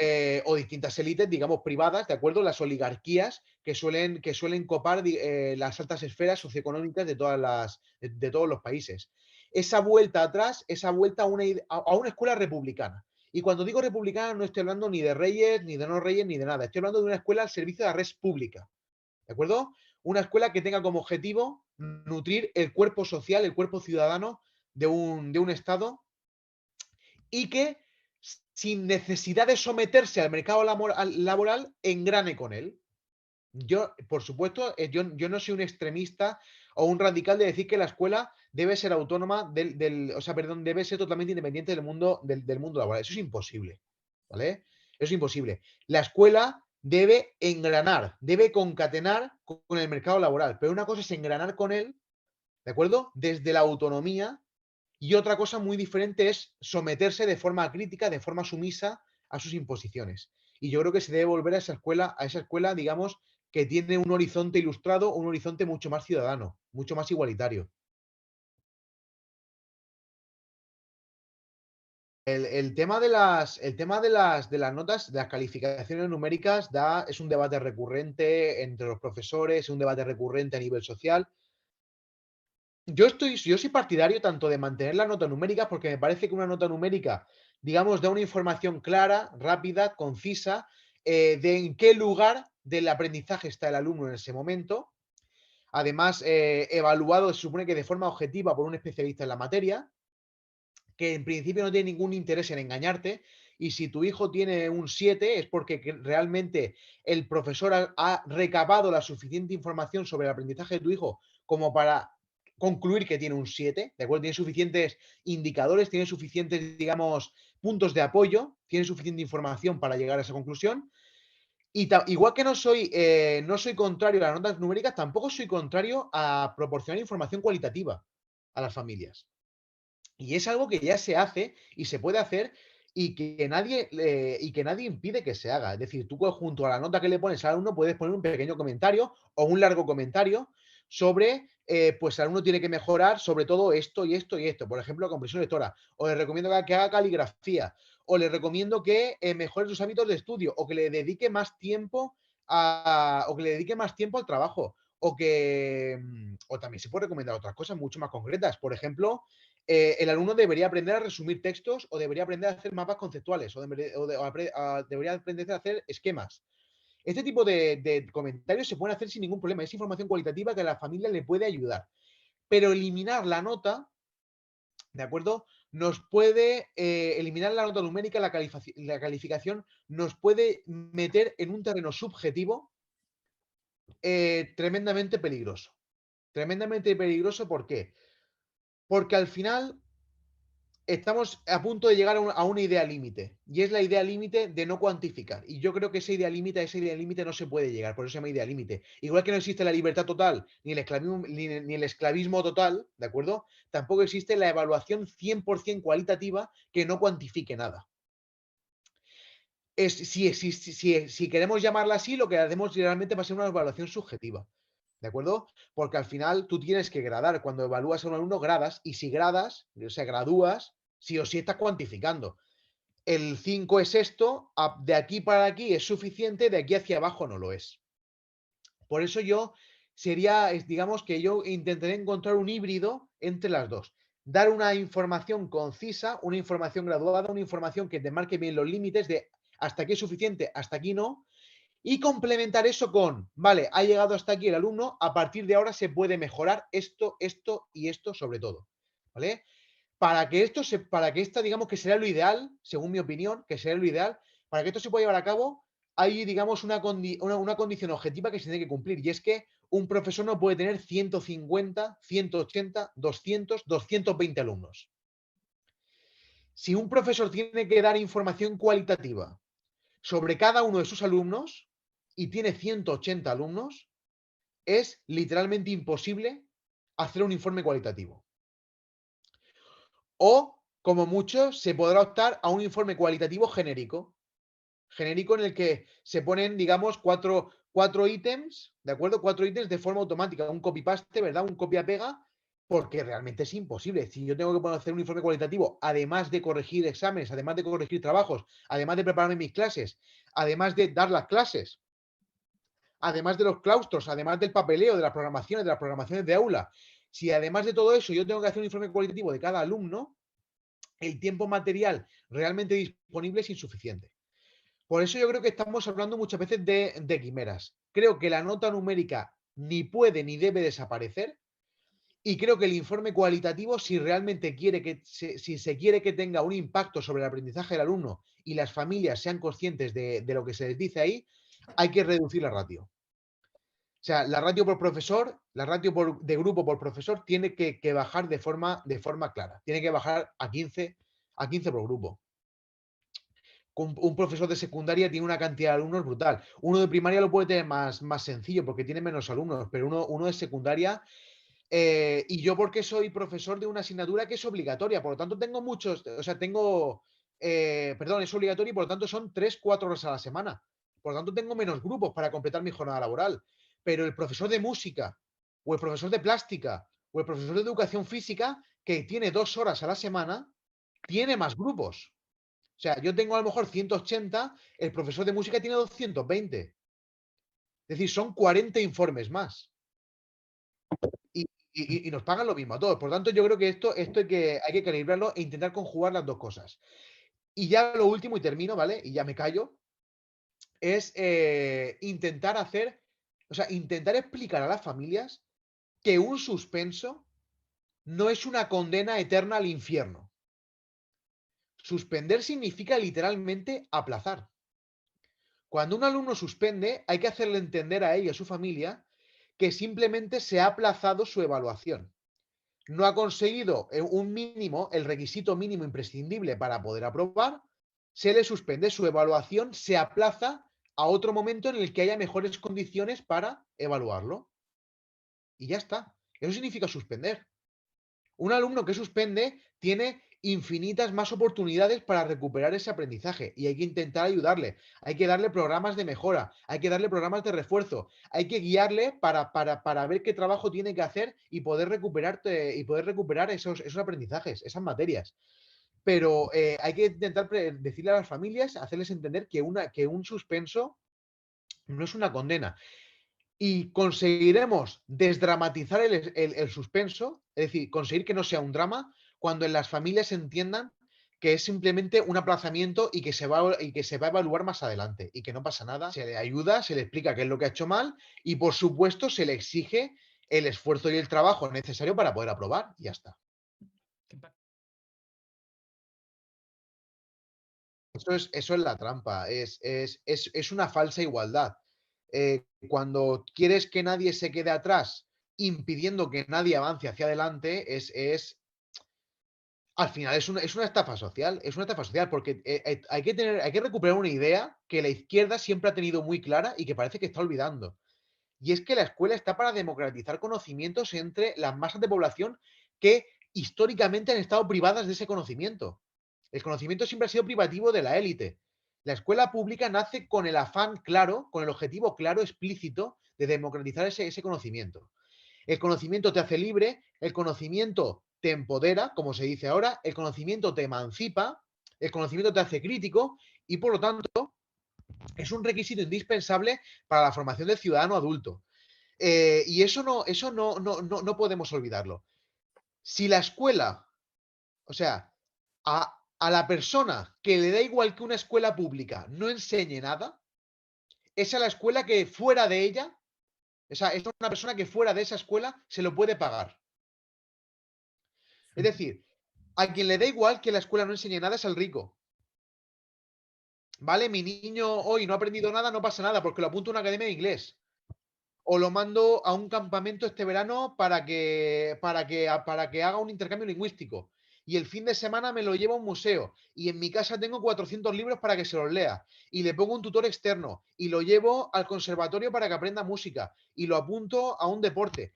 distintas élites, digamos, privadas, ¿de acuerdo? Las oligarquías que suelen copar las altas esferas socioeconómicas de todos los países. Esa vuelta atrás, esa vuelta a una escuela republicana. Y cuando digo republicana no estoy hablando ni de reyes, ni de no reyes, ni de nada. Estoy hablando de una escuela al servicio de la red pública. ¿De acuerdo? Una escuela que tenga como objetivo nutrir el cuerpo social, el cuerpo ciudadano de un Estado y que sin necesidad de someterse al mercado laboral engrane con él. Yo, por supuesto, yo no soy un extremista o un radical de decir que la escuela debe ser autónoma debe ser totalmente independiente del mundo laboral. Eso es imposible, ¿vale? Eso es imposible. La escuela debe engranar, debe concatenar con el mercado laboral, pero una cosa es engranar con él, ¿de acuerdo? Desde la autonomía, y otra cosa muy diferente es someterse de forma crítica, de forma sumisa a sus imposiciones. Y yo creo que se debe volver a esa escuela, digamos, que tiene un horizonte ilustrado, un horizonte mucho más ciudadano, mucho más igualitario. El tema de las notas, de las calificaciones numéricas, es un debate recurrente entre los profesores, es un debate recurrente a nivel social. Yo soy partidario tanto de mantener la nota numérica, porque me parece que una nota numérica, digamos, da una información clara, rápida, concisa, de en qué lugar del aprendizaje está el alumno en ese momento. Además, evaluado, se supone que de forma objetiva por un especialista en la materia, que en principio no tiene ningún interés en engañarte. Y si tu hijo tiene un 7 es porque realmente el profesor ha recabado la suficiente información sobre el aprendizaje de tu hijo como para concluir que tiene un 7, ¿de acuerdo? Tiene suficientes indicadores, tiene suficientes, digamos, puntos de apoyo, tiene suficiente información para llegar a esa conclusión. Y igual que no soy contrario a las notas numéricas, tampoco soy contrario a proporcionar información cualitativa a las familias. Y es algo que ya se hace y se puede hacer y que nadie impide que se haga. Es decir, tú junto a la nota que le pones al alumno puedes poner un pequeño comentario o un largo comentario sobre, pues el alumno tiene que mejorar sobre todo esto y esto y esto. Por ejemplo, comprensión lectora. O le recomiendo que haga caligrafía. O le recomiendo que mejore sus hábitos de estudio. O que le dedique más tiempo al trabajo. O también se puede recomendar otras cosas mucho más concretas. Por ejemplo, el alumno debería aprender a resumir textos o debería aprender a hacer mapas conceptuales debería aprender a hacer esquemas. Este tipo de comentarios se pueden hacer sin ningún problema. Es información cualitativa que a la familia le puede ayudar. Pero eliminar la nota, ¿de acuerdo? Nos puede eliminar la nota numérica, la calificación, nos puede meter en un terreno subjetivo tremendamente peligroso. Tremendamente peligroso, ¿por qué? Porque al final estamos a punto de llegar a una idea límite, y es la idea límite de no cuantificar. Y yo creo que esa idea límite no se puede llegar, por eso se llama idea límite. Igual que no existe la libertad total, ni el esclavismo total, ¿de acuerdo? Tampoco existe la evaluación 100% cualitativa que no cuantifique nada. Si queremos llamarla así, lo que hacemos realmente va a ser una evaluación subjetiva. ¿De acuerdo? Porque al final tú tienes que gradar. Cuando evalúas a un alumno, gradas. Y si gradas, o sea, gradúas, sí o sí estás cuantificando. El 5 es esto, de aquí para aquí es suficiente, de aquí hacia abajo no lo es. Por eso digamos que yo intentaré encontrar un híbrido entre las dos. Dar una información concisa, una información graduada, una información que te marque bien los límites de hasta aquí es suficiente, hasta aquí no, y complementar eso con, vale, ha llegado hasta aquí el alumno, a partir de ahora se puede mejorar esto, esto y esto sobre todo, ¿vale? Para que esto, digamos que será lo ideal, según mi opinión, que será lo ideal, para que esto se pueda llevar a cabo, hay, digamos, una condición objetiva que se tiene que cumplir, y es que un profesor no puede tener 150, 180, 200, 220 alumnos. Si un profesor tiene que dar información cualitativa sobre cada uno de sus alumnos y tiene 180 alumnos, es literalmente imposible hacer un informe cualitativo. O, como mucho, se podrá optar a un informe cualitativo genérico en el que se ponen, digamos, cuatro ítems, ¿de acuerdo? 4 ítems de forma automática, un copy-paste, ¿verdad? Un copia-pega, porque realmente es imposible. Si yo tengo que poder hacer un informe cualitativo, además de corregir exámenes, además de corregir trabajos, además de prepararme mis clases, además de dar las clases, además de los claustros, además del papeleo, de las programaciones de aula, si además de todo eso yo tengo que hacer un informe cualitativo de cada alumno, el tiempo material realmente disponible es insuficiente. Por eso yo creo que estamos hablando muchas veces de quimeras. Creo que la nota numérica ni puede ni debe desaparecer y creo que el informe cualitativo, si realmente si se quiere que tenga un impacto sobre el aprendizaje del alumno y las familias sean conscientes de lo que se les dice ahí, hay que reducir la ratio. O sea, la ratio por profesor, la ratio de grupo por profesor tiene que bajar de forma clara. Tiene que bajar a 15 por grupo. Un profesor de secundaria tiene una cantidad de alumnos brutal. Uno de primaria lo puede tener más sencillo porque tiene menos alumnos, pero uno de secundaria, y yo porque soy profesor de una asignatura que es obligatoria, por lo tanto tengo muchos, o sea, perdón, es obligatorio y por lo tanto son 3, 4 horas a la semana. Por lo tanto tengo menos grupos para completar mi jornada laboral. Pero el profesor de música, o el profesor de plástica, o el profesor de educación física, que tiene 2 horas a la semana, tiene más grupos. O sea, yo tengo a lo mejor 180, el profesor de música tiene 220. Es decir, son 40 informes más. Y nos pagan lo mismo a todos. Por tanto, yo creo que esto hay que calibrarlo e intentar conjugar las dos cosas. Y ya lo último, y termino, ¿vale? Y ya me callo, es intentar explicar a las familias que un suspenso no es una condena eterna al infierno. Suspender significa literalmente aplazar. Cuando un alumno suspende, hay que hacerle entender a él y a su familia que simplemente se ha aplazado su evaluación. No ha conseguido el requisito mínimo imprescindible para poder aprobar, se le suspende su evaluación, se aplaza a otro momento en el que haya mejores condiciones para evaluarlo. Y ya está. Eso significa suspender. Un alumno que suspende tiene infinitas más oportunidades para recuperar ese aprendizaje y hay que intentar ayudarle. Hay que darle programas de mejora, hay que darle programas de refuerzo, hay que guiarle para ver qué trabajo tiene que hacer y poder recuperar esos aprendizajes, esas materias. Pero hay que intentar decirle a las familias, hacerles entender que un suspenso no es una condena y conseguiremos desdramatizar el suspenso, es decir, conseguir que no sea un drama, cuando en las familias entiendan que es simplemente un aplazamiento y que se va a evaluar más adelante y que no pasa nada. Se le ayuda, se le explica qué es lo que ha hecho mal y, por supuesto, se le exige el esfuerzo y el trabajo necesario para poder aprobar y ya está. Eso es la trampa, es una falsa igualdad. Cuando quieres que nadie se quede atrás, impidiendo que nadie avance hacia adelante, al final es una estafa social, porque hay que recuperar una idea que la izquierda siempre ha tenido muy clara y que parece que está olvidando. Y es que la escuela está para democratizar conocimientos entre las masas de población que históricamente han estado privadas de ese conocimiento. El conocimiento siempre ha sido privativo de la élite. La escuela pública nace con el afán claro, con el objetivo claro, explícito, de democratizar ese conocimiento. El conocimiento te hace libre, el conocimiento te empodera, como se dice ahora, el conocimiento te emancipa, el conocimiento te hace crítico y, por lo tanto, es un requisito indispensable para la formación del ciudadano adulto. Y eso no podemos olvidarlo. Si la escuela, o sea, a la persona que le da igual que una escuela pública no enseñe nada, es a la escuela que fuera de ella, es una persona que fuera de esa escuela se lo puede pagar. Es decir, a quien le da igual que la escuela no enseñe nada es al rico. ¿Vale? Mi niño hoy no ha aprendido nada, no pasa nada, porque lo apunto a una academia de inglés. O lo mando a un campamento este verano para que haga un intercambio lingüístico. y el fin de semana me lo llevo a un museo y en mi casa tengo 400 libros para que se los lea y le pongo un tutor externo y lo llevo al conservatorio para que aprenda música y lo apunto a un deporte.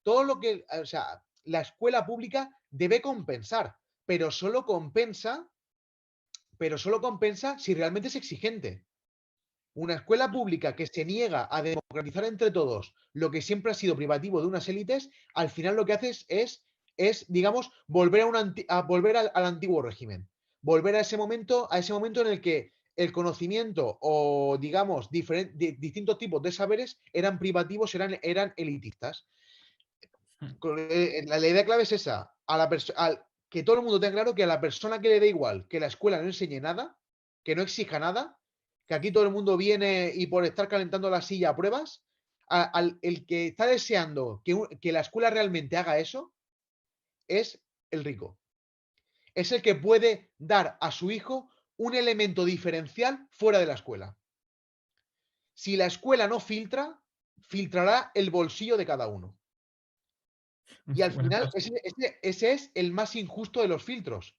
Todo lo que, o sea, la escuela pública debe compensar, pero solo compensa, pero solo compensa si realmente es exigente. Una escuela pública que se niega a democratizar entre todos lo que siempre ha sido privativo de unas élites, al final lo que haces es digamos, volver, volver al antiguo régimen. Volver a ese momento en el que el conocimiento o, digamos, distintos tipos de saberes eran privativos, eran elitistas. La idea clave es esa, que todo el mundo tenga claro que a la persona que le dé igual que la escuela no enseñe nada, que no exija nada, que aquí todo el mundo viene y por estar calentando la silla a pruebas, el que está deseando que la escuela realmente haga eso es el rico. Es el que puede dar a su hijo un elemento diferencial fuera de la escuela. Si la escuela no filtra, filtrará el bolsillo de cada uno. Y al Bueno, final, ese es el más injusto de los filtros.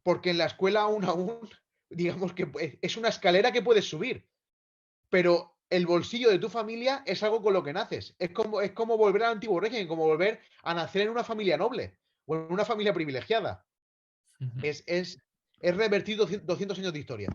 Porque en la escuela aún, digamos que es una escalera que puedes subir. Pero el bolsillo de tu familia es algo con lo que naces. Es como volver al antiguo régimen, como volver a nacer en una familia noble o en una familia privilegiada. ujú. Es revertir 200 años de historia.